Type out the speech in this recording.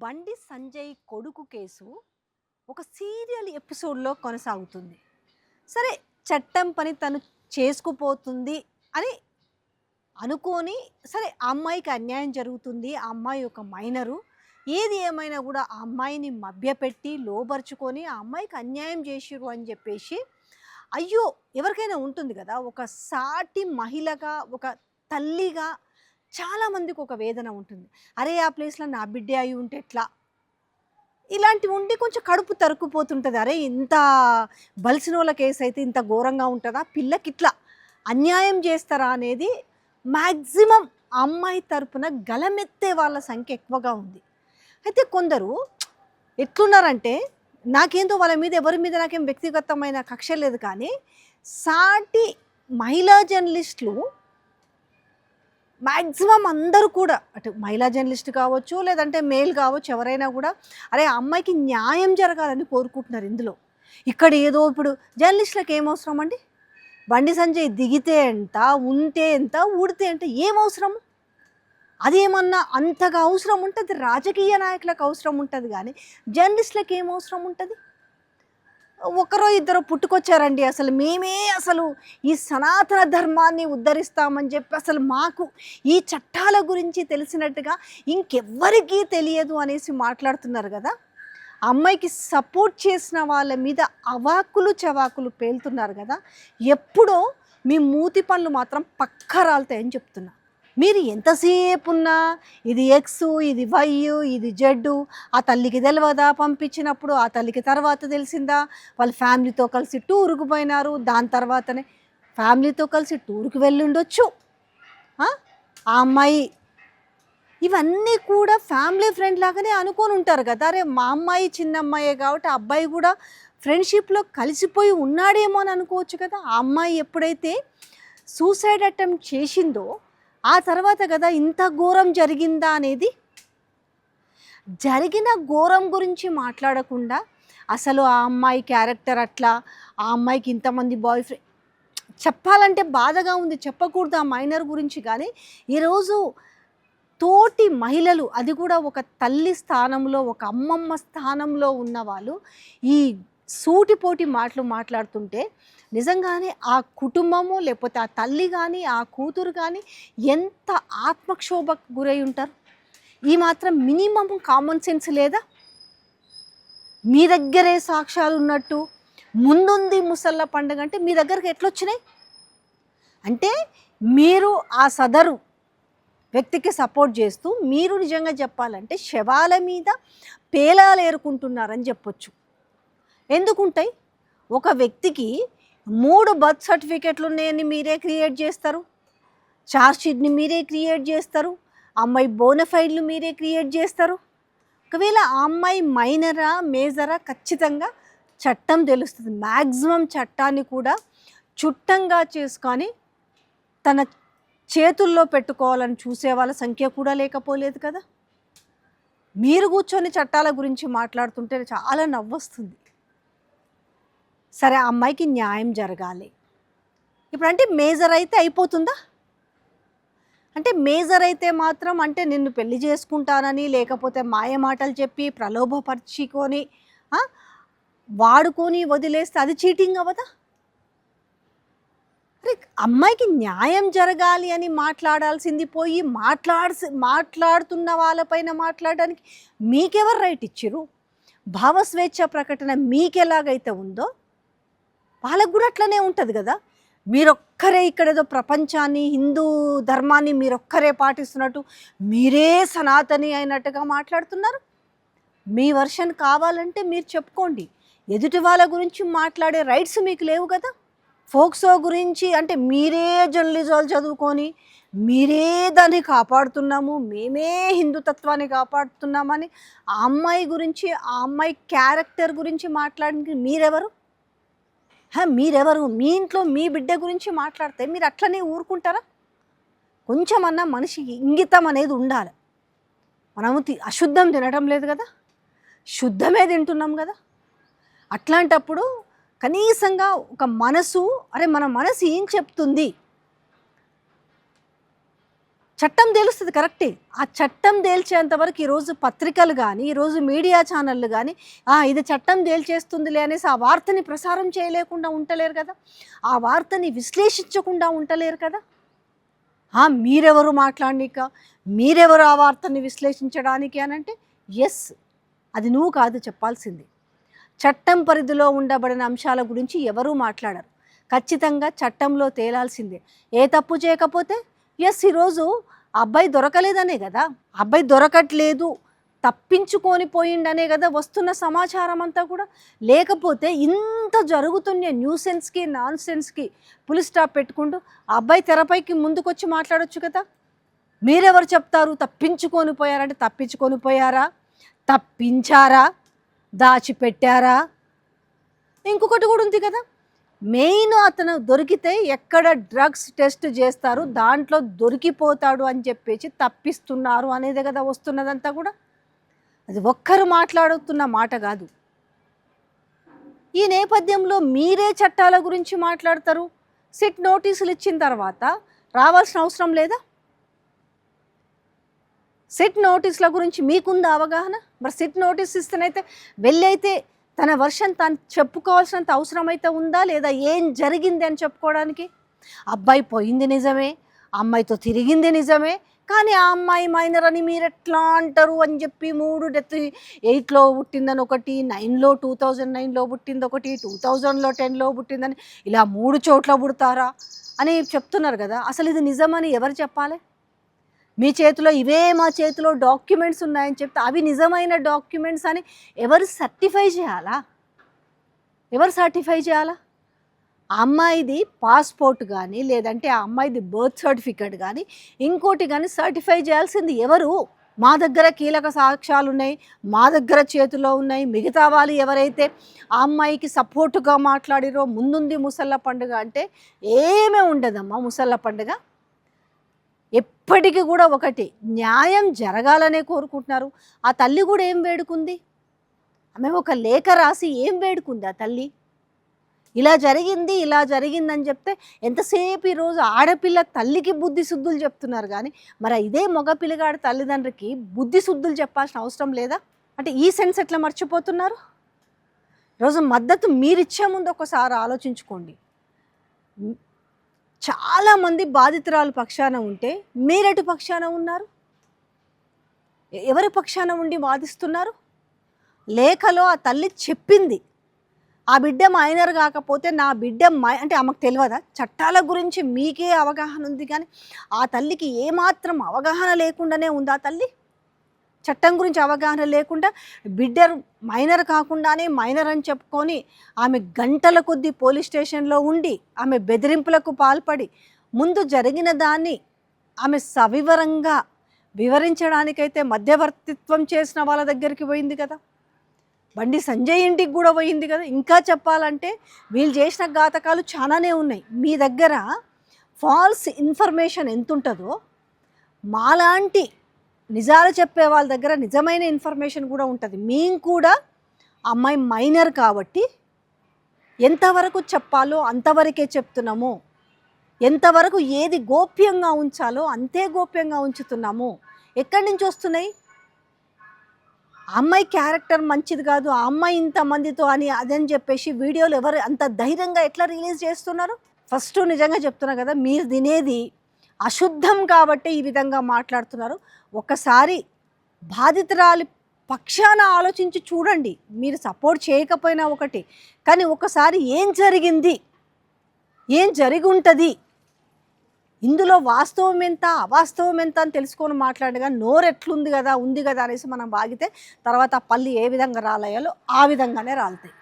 బండి సంజయ్ కొడుకు కేసు ఒక సీరియల్ ఎపిసోడ్లో కొనసాగుతుంది. సరే, చట్టం పని తను చేసుకుపోతుంది అని అనుకోని, సరే ఆ అమ్మాయికి అన్యాయం జరుగుతుంది, ఆ అమ్మాయి ఒక మైనరు, ఏది ఏమైనా కూడా ఆ అమ్మాయిని మభ్యపెట్టి లోబరుచుకొని ఆ అమ్మాయికి అన్యాయం చేసిరు అని చెప్పేసి, అయ్యో ఎవరికైనా ఉంటుంది కదా, ఒక సాటి మహిళగా, ఒక తల్లిగా చాలామందికి ఒక వేదన ఉంటుంది. అరే ఆ ప్లేస్లో నా బిడ్డే అయి ఉంటే ఎట్లా, ఇలాంటివి ఉండి కొంచెం కడుపు తరుక్కుపోతుంటుంది. అరే ఇంత బలిసినోళ్ళ కేసు అయితే ఇంత ఘోరంగా ఉంటుందా, పిల్లకి ఇట్లా అన్యాయం చేస్తారా అనేది మ్యాక్సిమం అమ్మాయి తరపున గలమెత్తే వాళ్ళ సంఖ్య ఎక్కువగా ఉంది. అయితే కొందరు ఎట్లున్నారంటే, నాకేందో వాళ్ళ మీద ఎవరి మీద నాకేం వ్యక్తిగతమైన కక్ష లేదు, కానీ సాటి మహిళా జర్నలిస్టులు మ్యాక్సిమం అందరూ కూడా, అటు మహిళా జర్నలిస్ట్ కావచ్చు, లేదంటే మేల్ కావచ్చు, ఎవరైనా కూడా అరే ఆ అమ్మాయికి న్యాయం జరగాలని కోరుకుంటున్నారు. ఇందులో ఇక్కడ ఏదో ఇప్పుడు జర్నలిస్టులకు ఏం అవసరం అండి? బండి సంజయ్ దిగితే ఎంత, ఉంటే ఎంత, ఊడితే ఎంత, ఏం అవసరము? అదేమన్నా అంతగా అవసరం ఉంటుంది? రాజకీయ నాయకులకు అవసరం ఉంటుంది, కానీ జర్నలిస్టులకు ఏం అవసరం ఉంటుంది? ఒకరో ఇద్దరు పుట్టుకొచ్చారండి, అసలు మేమే అసలు ఈ సనాతన ధర్మాన్ని ఉద్ధరిస్తామని చెప్పి అసలు మాకు ఈ చట్టాల గురించి తెలిసినట్టుగా ఇంకెవ్వరికీ తెలియదు అనేసి మాట్లాడుతున్నారు కదా. అమ్మాయికి సపోర్ట్ చేసిన వాళ్ళ మీద అవాకులు చవాకులు పేలుతున్నారు కదా. ఎప్పుడో మీ మూతి పనులు మాత్రం పక్క రాలుతాయని చెప్తున్నా. మీరు ఎంతసేపు ఉన్నా ఇది ఎక్స్, ఇది వై, ఇది జెడ్, ఆ తల్లికి తెలియదా పంపించినప్పుడు, ఆ తల్లికి తర్వాత తెలిసిందా, వాళ్ళ ఫ్యామిలీతో కలిసి టూర్కి పోయినారు, దాని తర్వాతనే ఫ్యామిలీతో కలిసి టూర్కి వెళ్ళి ఉండొచ్చు ఆ అమ్మాయి. ఇవన్నీ కూడా ఫ్యామిలీ ఫ్రెండ్ లాగానే అనుకొని ఉంటారు కదా. అరే మా అమ్మాయి చిన్న అమ్మాయే కాబట్టి ఆ అబ్బాయి కూడా ఫ్రెండ్షిప్లో కలిసిపోయి ఉన్నాడేమో అని అనుకోవచ్చు కదా. ఆ అమ్మాయి ఎప్పుడైతే సూసైడ్ అటెంప్ట్ చేసిందో ఆ తర్వాత కదా ఇంత ఘోరం జరిగిందా అనేది. జరిగిన ఘోరం గురించి మాట్లాడకుండా అసలు ఆ అమ్మాయి క్యారెక్టర్ అట్లా, ఆ అమ్మాయికి ఇంతమంది బాయ్ ఫ్రెండ్, చెప్పాలంటే బాధగా ఉంది, చెప్పకూడదు ఆ మైనర్ గురించి. కానీ ఈరోజు తోటి మహిళలు, అది కూడా ఒక తల్లి స్థానంలో, ఒక అమ్మమ్మ స్థానంలో ఉన్న వాళ్ళు ఈ సూటిపోటి మాటలు మాట్లాడుతుంటే నిజంగానే ఆ కుటుంబము, లేకపోతే ఆ తల్లి కానీ, ఆ కూతురు కానీ ఎంత ఆత్మక్షోభకు గురై ఉంటారు. ఈ మాత్రం మినిమం కామన్ సెన్స్ లేదా? మీ దగ్గరే సాక్ష్యాలు ఉన్నట్టు ముందుంది ముసళ్ళ పండుగ అంటే మీ దగ్గరికి ఎట్లొచ్చినాయి? అంటే మీరు ఆ సదరు వ్యక్తికి సపోర్ట్ చేస్తూ, మీరు నిజంగా చెప్పాలంటే శవాల మీద పేలాలు ఏరుకుంటున్నారని చెప్పొచ్చు. ఎందుకుంటాయి? ఒక వ్యక్తికి 3 బర్త్ సర్టిఫికెట్లు ఉన్నాయని మీరే క్రియేట్ చేస్తారు, ఛార్జ్షీట్ని మీరే క్రియేట్ చేస్తారు, అమ్మాయి బోనఫైడ్లు మీరే క్రియేట్ చేస్తారు. ఒకవేళ ఆ అమ్మాయి మైనరా మేజరా ఖచ్చితంగా చట్టం తెలుస్తుంది. మ్యాక్సిమం చట్టాన్ని కూడా చుట్టంగా చేసుకొని తన చేతుల్లో పెట్టుకోవాలని చూసే వాళ్ళ సంఖ్య కూడా లేకపోలేదు కదా. మీరు కూర్చొని చట్టాల గురించి మాట్లాడుతుంటే చాలా నవ్వొస్తుంది. సరే ఆ అమ్మాయికి న్యాయం జరగాలి, ఇప్పుడు అంటే మేజర్ అయితే అయిపోతుందా? అంటే మేజర్ అయితే మాత్రం అంటే నిన్ను పెళ్లి చేసుకుంటానని, లేకపోతే మాయ మాటలు చెప్పి ప్రలోభపరుచుకొని వాడుకొని వదిలేస్తే అది చీటింగ్ అవ్వదా? అరే అమ్మాయికి న్యాయం జరగాలి అని మాట్లాడాల్సింది పోయి మాట్లాడుతున్న వాళ్ళపైన మాట్లాడడానికి మీకెవరు రైట్ ఇచ్చిర్రు? భావస్వేచ్ఛ ప్రకటన మీకెలాగైతే ఉందో వాళ్ళకు కూడా అట్లనే ఉంటుంది కదా. మీరొక్కరే ఇక్కడేదో ప్రపంచాన్ని, హిందూ ధర్మాన్ని మీరొక్కరే పాటిస్తున్నట్టు, మీరే సనాతని అయినట్టుగా మాట్లాడుతున్నారు. మీ వర్షన్ కావాలంటే మీరు చెప్పుకోండి. ఎదుటి వాళ్ళ గురించి మాట్లాడే రైట్స్ మీకు లేవు కదా. ఫోక్సో గురించి అంటే మీరే జర్నలిజాలు చదువుకొని మీరే దాన్ని కాపాడుతున్నాము, మేమే హిందుతత్వాన్ని కాపాడుతున్నామని ఆ అమ్మాయి గురించి, ఆ అమ్మాయి క్యారెక్టర్ గురించి మాట్లాడడానికి మీరెవరు? మీరెవరు? మీ ఇంట్లో మీ బిడ్డ గురించి మాట్లాడితే మీరు అట్లనే ఊరుకుంటారా? కొంచెమన్నా మనిషికి ఇంగితం అనేది ఉండాలి. మనము అశుద్ధం తినడం లేదు కదా, శుద్ధమే తింటున్నాం కదా. అట్లాంటప్పుడు కనీసంగా ఒక మనసు, అరే మన మనసు ఏం చెప్తుంది, చట్టం తేలుస్తుంది కరెక్టే. ఆ చట్టం తేల్చేంత వరకు ఈరోజు పత్రికలు గానీ, ఈరోజు మీడియా ఛానళ్ళు గానీ, ఇది చట్టం తేల్చేస్తుందిలే అనేసి ఆ వార్తని ప్రసారం చేయలేకుండా ఉండలేరు కదా! ఆ వార్తని విశ్లేషించకుండా ఉండలేరు కదా! మీరెవరు మాట్లాడనీక? మీరెవరు ఆ వార్తని విశ్లేషించడానికి అనంటే, యెస్. అది నువ్వు కాదు చెప్పాల్సింది. చట్టం పరిధిలో ఉండబడిన అంశాల గురించి ఎవరూ మాట్లాడరు. ఖచ్చితంగా చట్టంలో తేలాల్సిందే. ఏ తప్పు చేయకపోతే ఈరోజు ఆ అబ్బాయి దొరకలేదనే కదా! అబ్బాయి దొరకట్లేదు, తప్పించుకొని పోయిండనే కదా వస్తున్న సమాచారం అంతా కూడా. లేకపోతే ఇంత జరుగుతున్న న్యూసెన్స్‌కి, నాన్‌సెన్స్‌కి ఫుల్ స్టాప్ పెట్టుకుంటూ ఆ అబ్బాయి తెరపైకి ముందుకొచ్చి మాట్లాడొచ్చు కదా! మీరెవరు చెప్తారు తప్పించుకొని పోయారంటే? తప్పించుకొని పోయారా? తప్పించారా? దాచిపెట్టారా? ఇంకొకటి కూడా ఉంది కదా! మెయిన్ అతను దొరికితే ఎక్కడ డ్రగ్స్ టెస్ట్ చేస్తారు, దాంట్లో దొరికిపోతాడు అని చెప్పేసి తప్పిస్తున్నారు అనేదే కదా వస్తున్నదంతా కూడా. అది ఒక్కరు మాట్లాడుతున్న మాట కాదు. ఈ నేపథ్యంలో మీరే చట్టాల గురించి మాట్లాడతారు. సిట్ నోటీసులు ఇచ్చిన తర్వాత రావాల్సిన అవసరం లేదా? సిట్ నోటీసుల గురించి మీకుందా అవగాహన? మరి సిట్ నోటీస్ ఇస్తేనైతే వెళ్ళైతే తన వర్షన్ తను చెప్పుకోవాల్సినంత అవసరం అయితే ఉందా లేదా? ఏం జరిగింది అని చెప్పుకోవడానికి. అబ్బాయి పోయింది నిజమే, అమ్మాయితో తిరిగింది నిజమే, కానీ ఆ అమ్మాయి మైనర్ అని మీరు ఎట్లా అంటారు అని చెప్పి 3 డెత్ 8లో పుట్టిందని ఒకటి, 9లో 2009లో పుట్టింది ఒకటి, 2000లో 10లో పుట్టిందని ఇలా 3 చోట్ల పుడతారా అని చెప్తున్నారు కదా. అసలు ఇది నిజమని ఎవరు చెప్పాలి? మీ చేతిలో ఇవే మా చేతిలో డాక్యుమెంట్స్ ఉన్నాయని చెప్తే అవి నిజమైన డాక్యుమెంట్స్ అని ఎవరు సర్టిఫై చేయాలా? ఎవరు సర్టిఫై చేయాలా? ఆ అమ్మాయిది పాస్పోర్ట్ కానీ లేదంటే ఆ అమ్మాయిది బర్త్ సర్టిఫికేట్ కానీ ఇంకోటి కానీ సర్టిఫై చేయాల్సింది ఎవరు? మా దగ్గర కీలక సాక్ష్యాలు ఉన్నాయి, మా దగ్గర చేతిలో ఉన్నాయి. మిగతా వాళ్ళు ఎవరైతే ఆ అమ్మాయికి సపోర్టుగా మాట్లాడిరో ముందుంది ముసళ్ళ పండుగ అంటే ఏమీ ఉండదమ్మా. ముసళ్ళ పండుగ ఎప్పటికీ కూడా ఒకటి న్యాయం జరగాలనే కోరుకుంటున్నారు. ఆ తల్లి కూడా ఏం వేడుకుంది? ఆమె ఒక లేఖ రాసి ఏం వేడుకుంది ఆ తల్లి? ఇలా జరిగింది, ఇలా జరిగిందని చెప్తే ఎంతసేపు ఈరోజు ఆడపిల్ల తల్లికి బుద్ధి శుద్ధులు చెప్తున్నారు కానీ మరి ఇదే మగ పిల్లగాడి తల్లిదండ్రికి బుద్ధి శుద్ధులు చెప్పాల్సిన అవసరం లేదా? అంటే ఈ సెన్స్ ఎట్లా మర్చిపోతున్నారు? ఈరోజు మద్దతు మీరిచ్చే ముందు ఒకసారి ఆలోచించుకోండి. చాలామంది బాధితురాలు పక్షాన ఉంటే మీరెటు పక్షాన ఉన్నారు? ఎవరి పక్షాన ఉండి వాదిస్తున్నారు? లేఖలో ఆ తల్లి చెప్పింది, ఆ బిడ్డ మైనర్ కాకపోతే నా బిడ్డ అంటే ఆమెకు తెలియదా? చట్టాల గురించి మీకే అవగాహన ఉంది కానీ ఆ తల్లికి ఏమాత్రం అవగాహన లేకుండానే ఉంది. ఆ తల్లి చట్టం గురించి అవగాహన లేకుండా బిడ్డ మైనర్ కాకుండానే మైనర్ అని చెప్పుకొని ఆమె గంటల కొద్దీ పోలీస్ స్టేషన్లో ఉండి ఆమె బెదిరింపులకు పాల్పడి ముందు జరిగిన దాన్ని ఆమె సవివరంగా వివరించడానికైతే మధ్యవర్తిత్వం చేసిన వాళ్ళ దగ్గరికి పోయింది కదా. బండి సంజయ్ ఇంటికి కూడా పోయింది కదా. ఇంకా చెప్పాలంటే వీళ్ళు చేసిన ఘాతకాలు చాలానే ఉన్నాయి. మీ దగ్గర ఫాల్స్ ఇన్ఫర్మేషన్ ఎంత ఉంటుందో మాలాంటి నిజాలు చెప్పే వాళ్ళ దగ్గర నిజమైన ఇన్ఫర్మేషన్ కూడా ఉంటుంది. మేము కూడా అమ్మాయి మైనర్ కాబట్టి ఎంతవరకు చెప్పాలో అంతవరకే చెప్తున్నాము, ఎంతవరకు ఏది గోప్యంగా ఉంచాలో అంతే గోప్యంగా ఉంచుతున్నాము. ఎక్కడి నుంచి వస్తున్నాయి? అమ్మాయి క్యారెక్టర్ మంచిది కాదు, ఆ అమ్మాయి ఇంతమందితో అని అదని చెప్పేసి వీడియోలు ఎవరు అంత ధైర్యంగా ఎట్లా రిలీజ్ చేస్తున్నారు? ఫస్ట్ నిజంగా చెప్తున్నా కదా, మీరు తినేది అశుద్ధం కాబట్టి ఈ విధంగా మాట్లాడుతున్నారు. ఒకసారి బాధితురాలి పక్షాన ఆలోచించి చూడండి. మీరు సపోర్ట్ చేయకపోయినా ఒకటి, కానీ ఒకసారి ఏం జరిగింది, ఏం జరిగి ఉంటుంది, ఇందులో వాస్తవం ఎంత అవాస్తవం ఎంత అని తెలుసుకొని మాట్లాడగా నోరు ఎట్లుంది కదా ఉంది కదా అనేసి మనం బాగితే తర్వాత పళ్ళు ఏ విధంగా రాలయాలో ఆ విధంగానే రాలుతాయి.